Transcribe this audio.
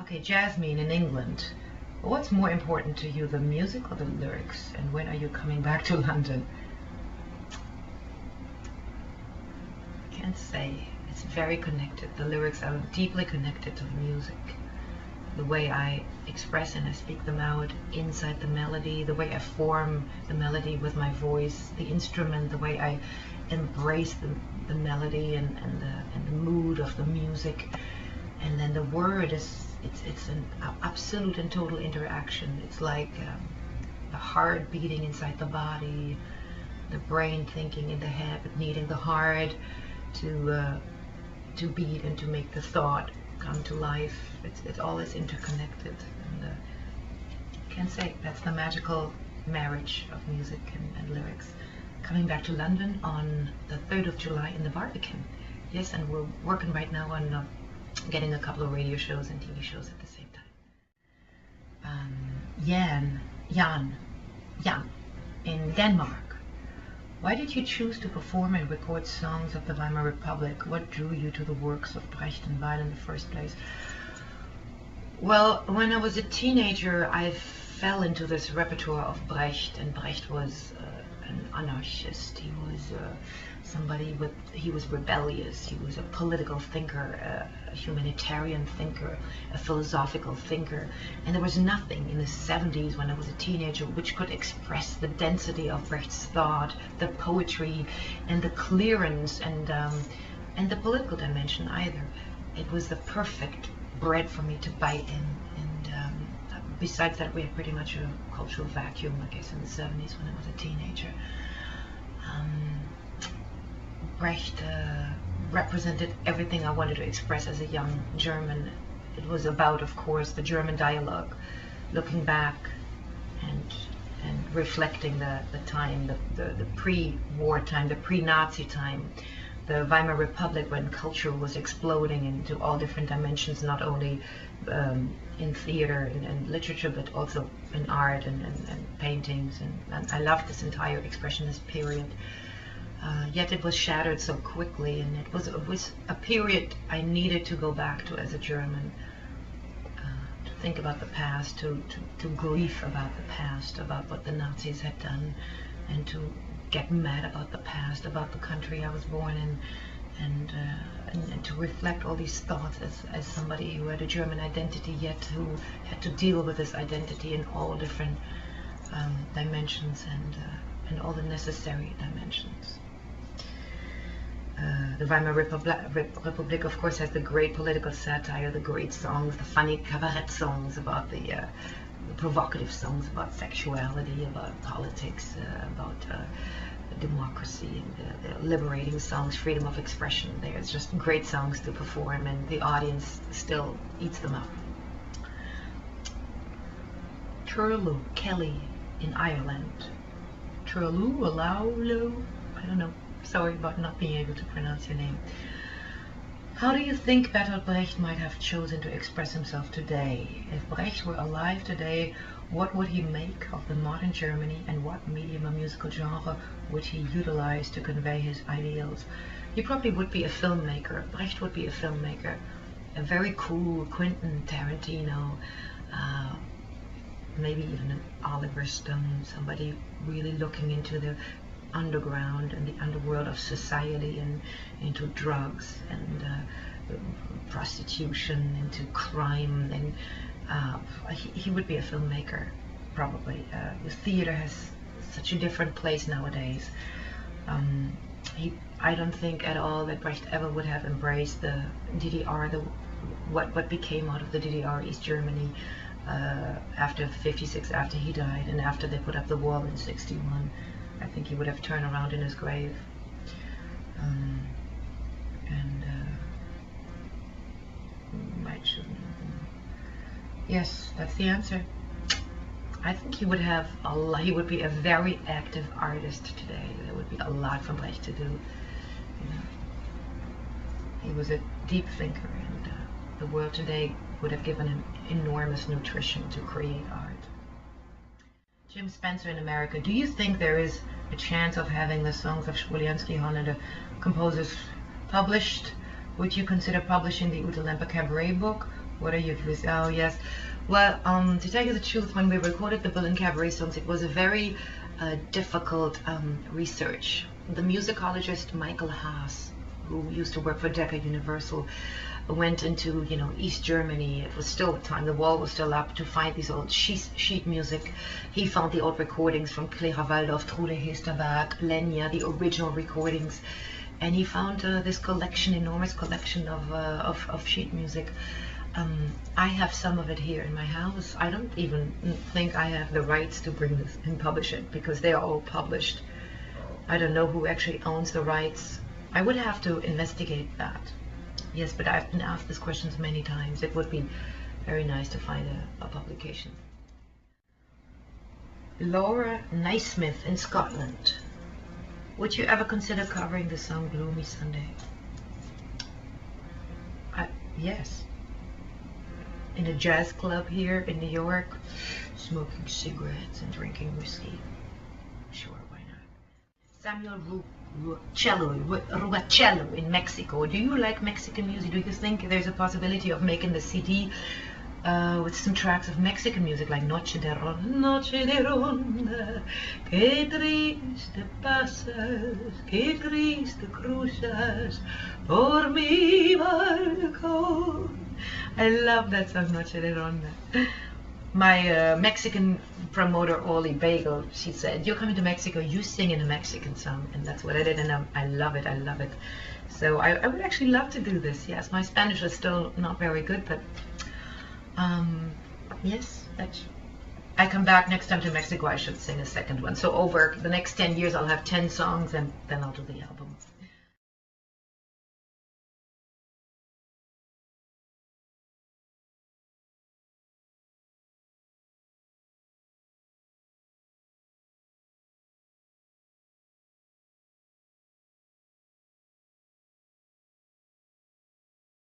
Okay, Jasmine in England. What's more important to you, the music or the lyrics? And when are you coming back to London? I can't say. It's very connected. The lyrics are deeply connected to the music. The way I express and I speak them out inside the melody, the way I form the melody with my voice, the instrument, the way I embrace the melody and the mood of the music. And then the word is, it's an absolute and total interaction. It's like the heart beating inside the body, the brain thinking in the head, but needing the heart to beat and to make the thought come to life. It's always interconnected. And I can say that's the magical marriage of music and lyrics. Coming back to London on the 3rd of July in the Barbican. Yes, and we're working right now on getting a couple of radio shows and TV shows at the same time. Jan in Denmark. Why did you choose to perform and record songs of the Weimar Republic? What drew you to the works of Brecht and Weil in the first place? Well, when I was a teenager, I fell into this repertoire of Brecht, and Brecht was an anarchist. He was he was rebellious. He was a political thinker, a humanitarian thinker, a philosophical thinker. And there was nothing in the 70s when I was a teenager which could express the density of Brecht's thought, the poetry, and the clearance, and the political dimension either. It was the perfect bread for me to bite in. And besides that, we had pretty much a cultural vacuum, I guess, in the 70s when I was a teenager. Brecht represented everything I wanted to express as a young German. It was about, of course, the German dialogue, looking back and reflecting the time, the pre-war time, the pre-Nazi time, the Weimar Republic, when culture was exploding into all different dimensions, not only in theater and literature, but also in art and paintings. And I loved this entire expressionist period. Yet it was shattered so quickly, and it was a period I needed to go back to as a German, to think about the past, to grieve about the past, about what the Nazis had done, and to get mad about the past, about the country I was born in, and to reflect all these thoughts as somebody who had a German identity, yet who had to deal with this identity in all different dimensions and all the necessary dimensions. The Weimar Republic, of course, has the great political satire, the great songs, the funny cabaret songs about the provocative songs about sexuality, about politics, about democracy, and the liberating songs, freedom of expression. There's just great songs to perform, and the audience still eats them up. Turlu Kelly in Ireland. Turlu, Alaulo, I don't know. Sorry about not being able to pronounce your name. How do you think Bertolt Brecht might have chosen to express himself today? If Brecht were alive today, what would he make of the modern Germany, and what medium or musical genre would he utilize to convey his ideals? He probably would be a filmmaker. Brecht would be a filmmaker. A very cool Quentin Tarantino, maybe even an Oliver Stone, somebody really looking into the underground and the underworld of society, and into drugs and prostitution, into crime, and he would be a filmmaker, probably. The theater has such a different place nowadays. I don't think at all that Brecht ever would have embraced the DDR, what became out of the DDR, East Germany, after '56, after he died, and after they put up the wall in '61. I think he would have turned around in his grave. Yes, that's the answer. I think he would have he would be a very active artist today. There would be a lot for Brecht to do. You know, he was a deep thinker, and the world today would have given him enormous nutrition to create art. Jim Spencer in America, do you think there is a chance of having the songs of Spoliansky, Hollander composers published? Would you consider publishing the UTE LEMPER cabaret book? What are you accused? Oh yes. Well, to tell you the truth, when we recorded the Berlin Cabaret songs, it was a very difficult research. The musicologist Michael Haas, who used to work for Decca Universal, went into, you know, East Germany. It was still the time, the wall was still up, to find these old sheet music. He found the old recordings from Clara Waldorf, Trude Hesterberg, Lenya, the original recordings, and he found this collection, enormous collection of sheet music. I have some of it here in my house. I don't even think I have the rights to bring this and publish it, because they are all published. I don't know who actually owns the rights. I would have to investigate that. Yes, but I've been asked this question many times. It would be very nice to find a publication. Laura Naismith in Scotland. Would you ever consider covering the song Gloomy Sunday? Yes. In a jazz club here in New York, smoking cigarettes and drinking whiskey. Sure, why not? Samuel Rubacello in Mexico. Do you like Mexican music? Do you think there's a possibility of making the CD with some tracks of Mexican music, like Noche de Ronda, que triste pasas, que triste cruzas por mi balcón. I love that song, Noche de Ronda. My Mexican promoter, Oli Bagel, she said, you're coming to Mexico, you sing in a Mexican song. And that's what I did, and I love it, I love it. So I would actually love to do this, yes. My Spanish is still not very good, but yes, I come back next time to Mexico, I should sing a second one. So over the next 10 years, I'll have 10 songs, and then I'll do the album.